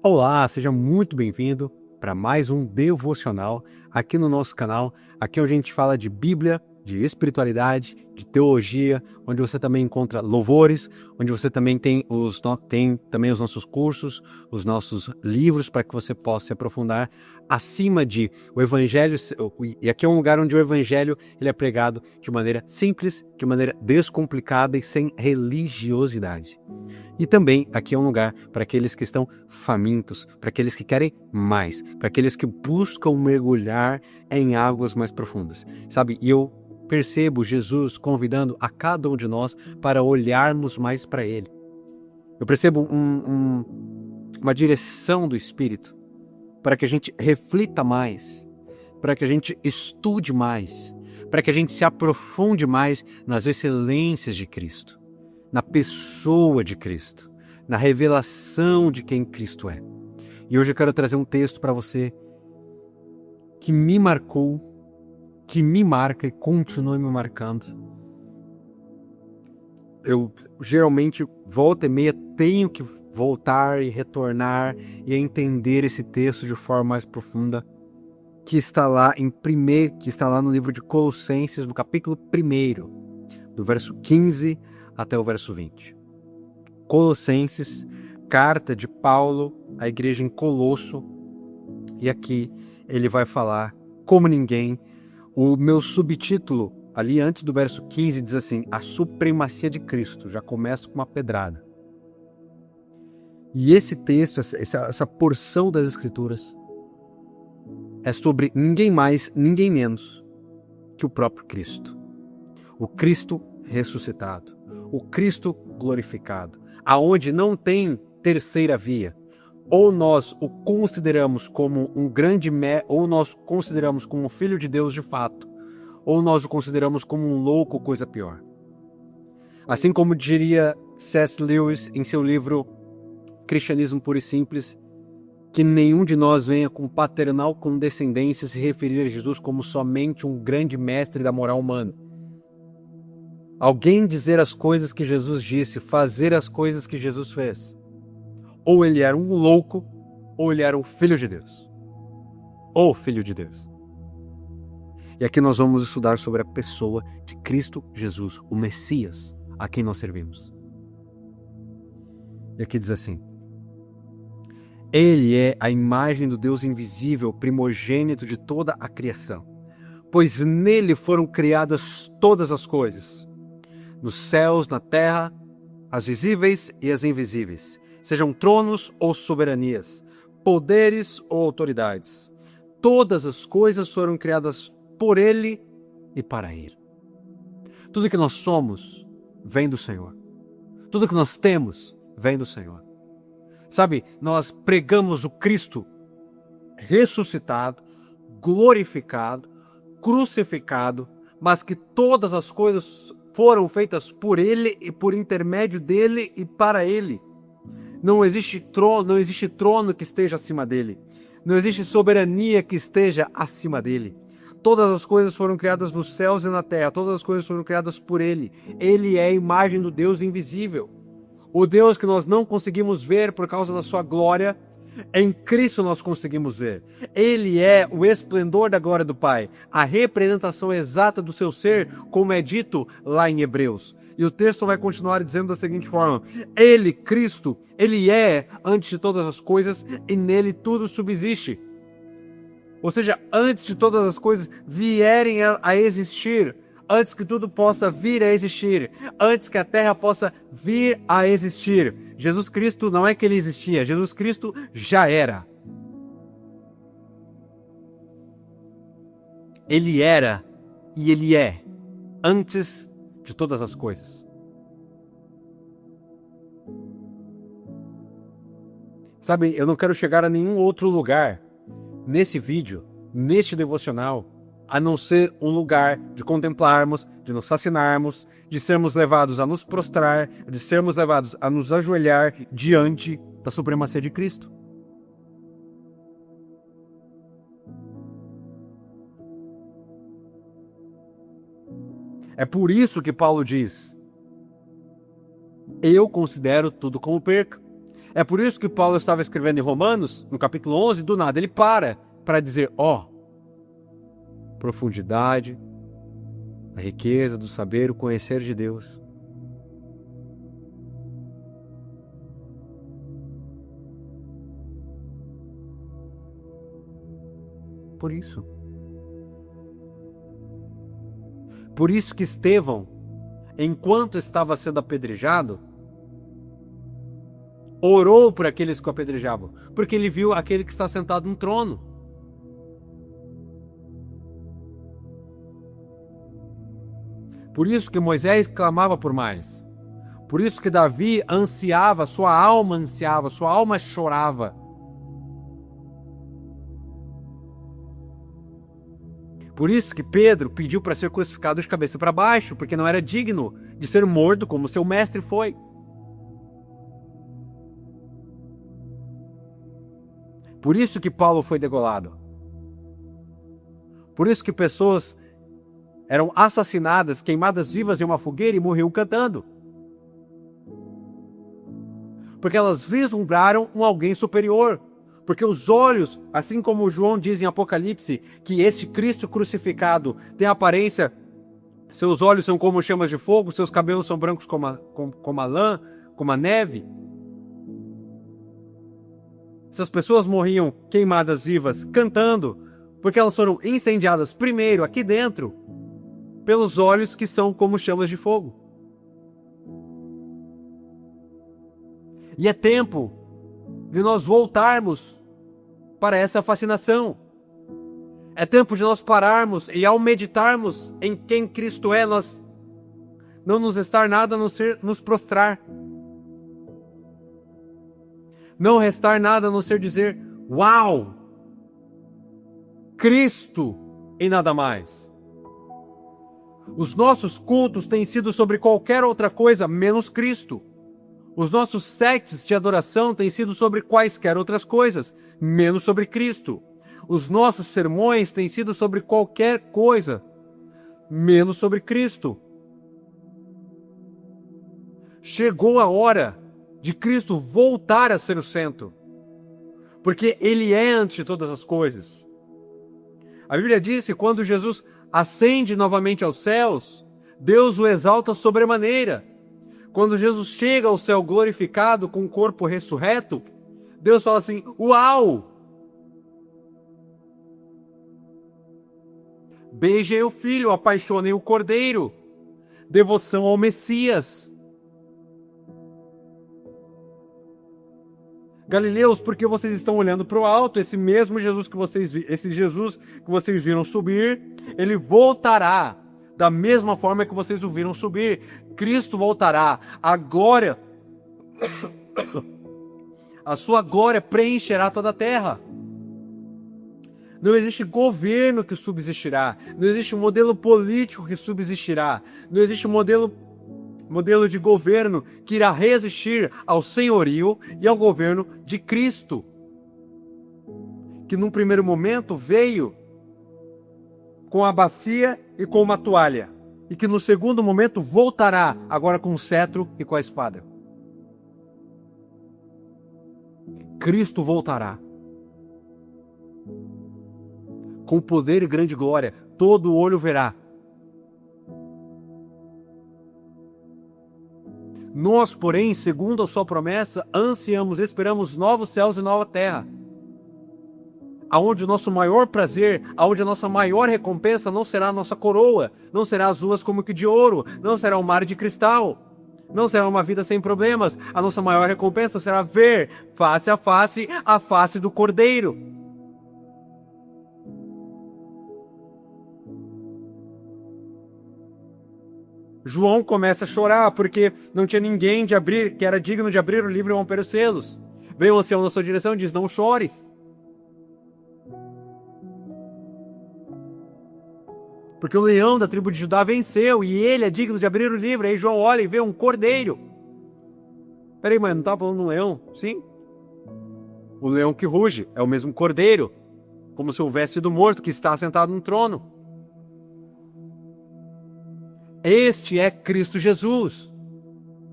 Olá, seja muito bem-vindo para mais um devocional aqui no nosso canal, aqui onde a gente fala de Bíblia, de espiritualidade, de teologia, onde você também encontra louvores, onde você também tem também os nossos cursos, os nossos livros para que você possa se aprofundar acima de o Evangelho, e aqui é um lugar onde o Evangelho ele é pregado de maneira simples, de maneira descomplicada e sem religiosidade. E também aqui é um lugar para aqueles que estão famintos, para aqueles que querem mais, para aqueles que buscam mergulhar em águas mais profundas, sabe? E eu percebo Jesus convidando a cada um de nós para olharmos mais para Ele. Eu percebo uma direção do Espírito para que a gente reflita mais, para que a gente estude mais, para que a gente se aprofunde mais nas excelências de Cristo, na pessoa de Cristo, na revelação de quem Cristo é. E hoje eu quero trazer um texto para você que me marcou, que me marca e continua me marcando. Eu geralmente, volta e meia, tenho que voltar e retornar e entender esse texto de forma mais profunda, que está lá no livro de Colossenses, no capítulo 1, do verso 15 até o verso 20. Colossenses, carta de Paulo à igreja em Colosso, e aqui ele vai falar como ninguém. O meu subtítulo, ali antes do verso 15, diz assim: a supremacia de Cristo. Já começa com uma pedrada. E esse texto, essa porção das Escrituras, é sobre ninguém mais, ninguém menos que o próprio Cristo. O Cristo ressuscitado, o Cristo glorificado, aonde não tem terceira via. Ou nós o consideramos como ou nós o consideramos como filho de Deus de fato, ou nós o consideramos como um louco, coisa pior. Assim como diria C.S. Lewis em seu livro Cristianismo Puro e Simples, que nenhum de nós venha com paternal condescendência se referir a Jesus como somente um grande mestre da moral humana. Alguém dizer as coisas que Jesus disse, fazer as coisas que Jesus fez. Ou ele era um louco, ou ele era um filho de Deus. Ou filho de Deus. E aqui nós vamos estudar sobre a pessoa de Cristo Jesus, o Messias, a quem nós servimos. E aqui diz assim: Ele é a imagem do Deus invisível, primogênito de toda a criação, pois nele foram criadas todas as coisas, nos céus, na terra, as visíveis e as invisíveis, sejam tronos ou soberanias, poderes ou autoridades. Todas as coisas foram criadas por Ele e para Ele. Tudo que nós somos vem do Senhor. Tudo que nós temos vem do Senhor. Sabe, nós pregamos o Cristo ressuscitado, glorificado, crucificado, mas que todas as coisas foram feitas por Ele e por intermédio dEle e para Ele. Não existe trono que esteja acima dEle. Não existe soberania que esteja acima dEle. Todas as coisas foram criadas nos céus e na terra. Todas as coisas foram criadas por Ele. Ele é a imagem do Deus invisível. O Deus que nós não conseguimos ver por causa da sua glória, em Cristo nós conseguimos ver. Ele é o esplendor da glória do Pai, a representação exata do seu ser, como é dito lá em Hebreus. E o texto vai continuar dizendo da seguinte forma: Ele, Cristo, Ele é antes de todas as coisas e nele tudo subsiste. Ou seja, antes de todas as coisas vierem a existir, antes que tudo possa vir a existir, antes que a terra possa vir a existir, Jesus Cristo não é que ele existia, Jesus Cristo já era. Ele era e ele é antes de todas as coisas. Sabe, eu não quero chegar a nenhum outro lugar nesse vídeo, neste devocional, a não ser um lugar de contemplarmos, de nos fascinarmos, de sermos levados a nos prostrar, de sermos levados a nos ajoelhar diante da supremacia de Cristo. É por isso que Paulo diz: eu considero tudo como perca. É por isso que Paulo estava escrevendo em Romanos, no capítulo 11, do nada ele para dizer, profundidade, a riqueza do saber, o conhecer de Deus. Por isso que Estevão, enquanto estava sendo apedrejado, orou por aqueles que o apedrejavam, porque ele viu aquele que está sentado no trono. Por isso que Moisés clamava por mais. Por isso que Davi ansiava, sua alma chorava. Por isso que Pedro pediu para ser crucificado de cabeça para baixo, porque não era digno de ser morto como seu mestre foi. Por isso que Paulo foi degolado. Por isso que pessoas eram assassinadas, queimadas vivas em uma fogueira e morriam cantando. Porque elas vislumbraram um alguém superior. Porque os olhos, assim como João diz em Apocalipse, que esse Cristo crucificado tem aparência, seus olhos são como chamas de fogo, seus cabelos são brancos como a lã, como a neve. Essas pessoas morriam queimadas vivas, cantando, porque elas foram incendiadas primeiro aqui dentro, pelos olhos que são como chamas de fogo. E é tempo de nós voltarmos para essa fascinação. É tempo de nós pararmos e, ao meditarmos em quem Cristo é, nós não nos restar nada a não ser nos prostrar. Não restar nada a não ser dizer, uau! Cristo e nada mais. Os nossos cultos têm sido sobre qualquer outra coisa menos Cristo. Os nossos sects de adoração têm sido sobre quaisquer outras coisas, menos sobre Cristo. Os nossos sermões têm sido sobre qualquer coisa, menos sobre Cristo. Chegou a hora de Cristo voltar a ser o centro, porque Ele é antes de todas as coisas. A Bíblia diz que quando Jesus ascende novamente aos céus, Deus o exalta sobremaneira. Quando Jesus chega ao céu glorificado com o corpo ressurreto, Deus fala assim, uau! Beijei o Filho, apaixonei o Cordeiro. Devoção ao Messias. Galileus, porque vocês estão olhando para o alto, esse mesmo Jesus que vocês viram subir, ele voltará da mesma forma que vocês o viram subir. Cristo voltará. A glória, a sua glória preencherá toda a terra. Não existe governo que subsistirá. Não existe modelo político que subsistirá. Não existe modelo de governo que irá resistir ao senhorio e ao governo de Cristo, que num primeiro momento veio com a bacia e com uma toalha, e que no segundo momento voltará agora com o cetro e com a espada. Cristo voltará com poder e grande glória, todo olho verá. Nós, porém, segundo a sua promessa, ansiamos, esperamos novos céus e nova terra, aonde o nosso maior prazer, aonde a nossa maior recompensa não será a nossa coroa, não será as ruas como que de ouro, não será um mar de cristal, não será uma vida sem problemas. A nossa maior recompensa será ver face a face do Cordeiro. João começa a chorar porque não tinha ninguém que era digno de abrir o livro e romper os selos. Veio o ancião na sua direção e diz, não chores. Porque o leão da tribo de Judá venceu e ele é digno de abrir o livro. Aí João olha e vê um cordeiro. Peraí, mãe, não estava falando de um leão? Sim. O leão que ruge é o mesmo cordeiro, como se houvesse sido morto, que está sentado no trono. Este é Cristo Jesus.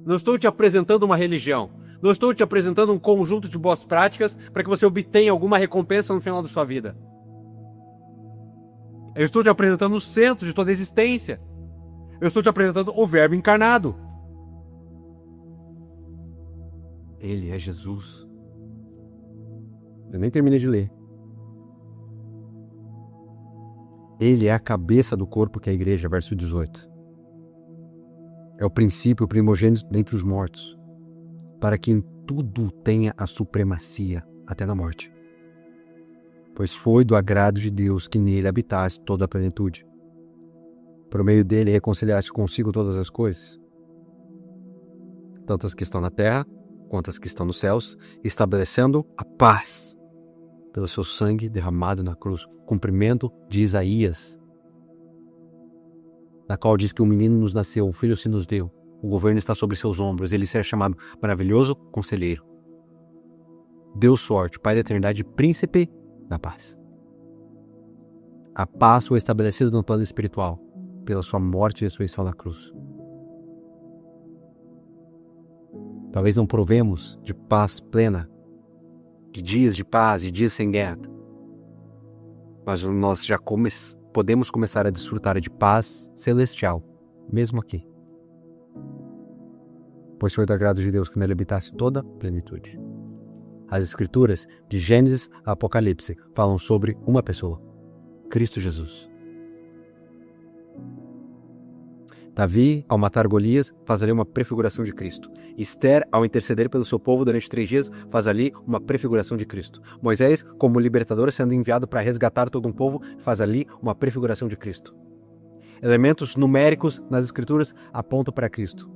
Não estou te apresentando uma religião. Não estou te apresentando um conjunto de boas práticas para que você obtenha alguma recompensa no final da sua vida. Eu estou te apresentando o centro de toda a existência. Eu estou te apresentando o Verbo encarnado. Ele é Jesus. Eu nem terminei de ler. Ele é a cabeça do corpo que é a igreja, verso 18. É o princípio primogênito dentre os mortos, para que em tudo tenha a supremacia, até na morte. Pois foi do agrado de Deus que nele habitasse toda a plenitude. Por meio dele reconciliasse consigo todas as coisas, tanto as que estão na terra, quanto as que estão nos céus, estabelecendo a paz pelo seu sangue derramado na cruz, cumprimento de Isaías, na qual diz que um menino nos nasceu, um filho se nos deu, o governo está sobre seus ombros, ele será chamado maravilhoso conselheiro, Deus forte, Pai da eternidade e príncipe da paz. A paz foi estabelecida no plano espiritual, pela sua morte e ressurreição na cruz. Talvez não provemos de paz plena, de dias de paz e dias sem guerra, mas nós já podemos começar a desfrutar de paz celestial, mesmo aqui. Pois foi do agrado de Deus que nele habitasse toda a plenitude. As escrituras, de Gênesis a Apocalipse, falam sobre uma pessoa, Cristo Jesus. Davi, ao matar Golias, faz ali uma prefiguração de Cristo. Esther, ao interceder pelo seu povo durante 3 dias, faz ali uma prefiguração de Cristo. Moisés, como libertador, sendo enviado para resgatar todo um povo, faz ali uma prefiguração de Cristo. Elementos numéricos nas Escrituras apontam para Cristo.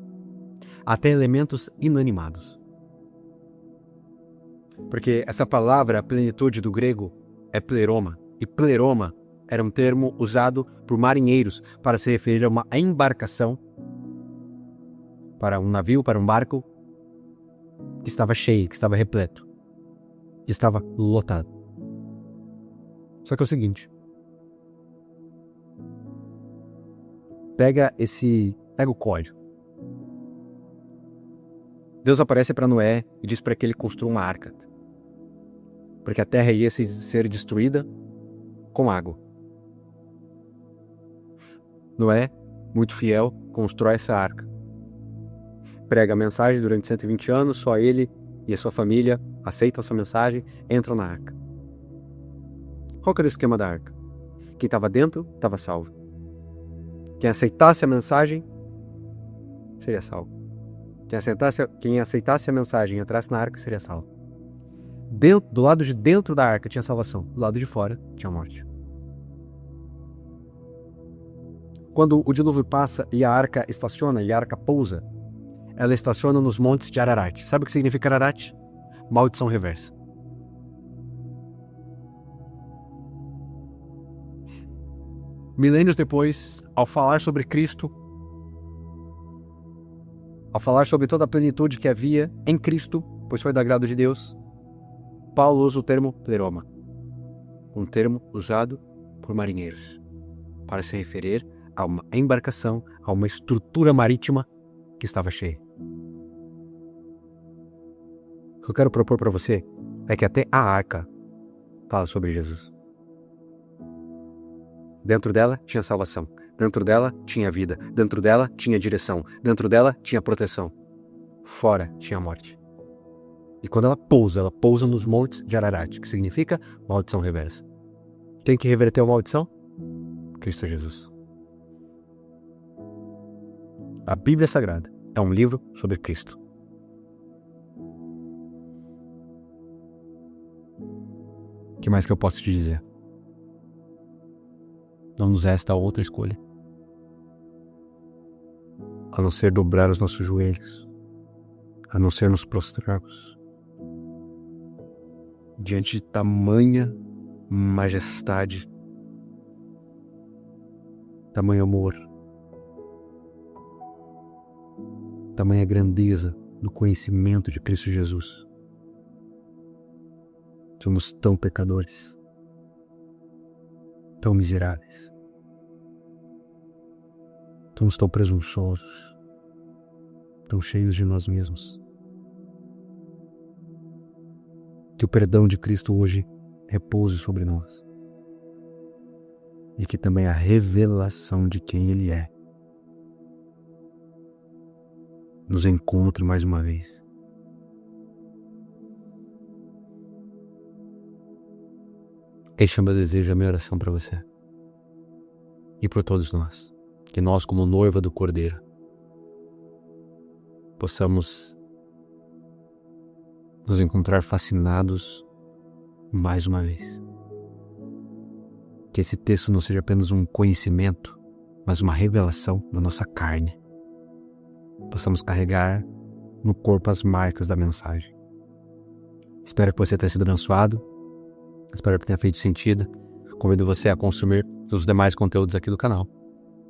Até elementos inanimados. Porque essa palavra, plenitude do grego, é pleroma. E pleroma era um termo usado por marinheiros para se referir a uma embarcação, para um navio, para um barco que estava cheio, que estava repleto, que estava lotado. Só que é o seguinte, pega o código. Deus aparece para Noé e diz para que ele construa uma arca, porque a terra ia ser destruída com água. Noé, muito fiel, constrói essa arca. Prega a mensagem durante 120 anos, só ele e a sua família aceitam essa mensagem, entram na arca. Qual que era o esquema da arca? Quem estava dentro, estava salvo. Quem aceitasse a mensagem, seria salvo. Quem aceitasse a mensagem e entrasse na arca, seria salvo. Do lado de dentro da arca tinha salvação, do lado de fora tinha morte. Quando o dilúvio passa e a arca estaciona, e a arca pousa, ela estaciona nos montes de Ararat. Sabe o que significa Ararat? Maldição reversa. Milênios depois, ao falar sobre Cristo, ao falar sobre toda a plenitude que havia em Cristo, pois foi do agrado de Deus, Paulo usa o termo pleroma, um termo usado por marinheiros, para se referir a uma embarcação, a uma estrutura marítima que estava cheia. O que eu quero propor para você é que até a arca fala sobre Jesus. Dentro dela tinha salvação, dentro dela tinha vida, dentro dela tinha direção, dentro dela tinha proteção, fora tinha morte. E quando ela pousa nos montes de Ararat, que significa maldição reversa. Quem que reverteu a maldição? Cristo Jesus. A Bíblia Sagrada é um livro sobre Cristo. O que mais que eu posso te dizer? Não nos resta outra escolha, a não ser dobrar os nossos joelhos, a não ser nos prostrarmos diante de tamanha majestade, tamanho amor, tamanha grandeza do conhecimento de Cristo Jesus. Somos tão pecadores, tão miseráveis, somos tão presunçosos, tão cheios de nós mesmos. Que o perdão de Cristo hoje repouse sobre nós. E que também a revelação de quem Ele é nos encontre mais uma vez. Este é o meu desejo, a minha oração para você. E por todos nós. Que nós, como noiva do Cordeiro, possamos nos encontrar fascinados mais uma vez. Que esse texto não seja apenas um conhecimento, mas uma revelação da nossa carne. Possamos carregar no corpo as marcas da mensagem. Espero que você tenha sido abençoado. Espero que tenha feito sentido. Convido você a consumir os demais conteúdos aqui do canal.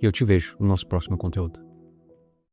E eu te vejo no nosso próximo conteúdo.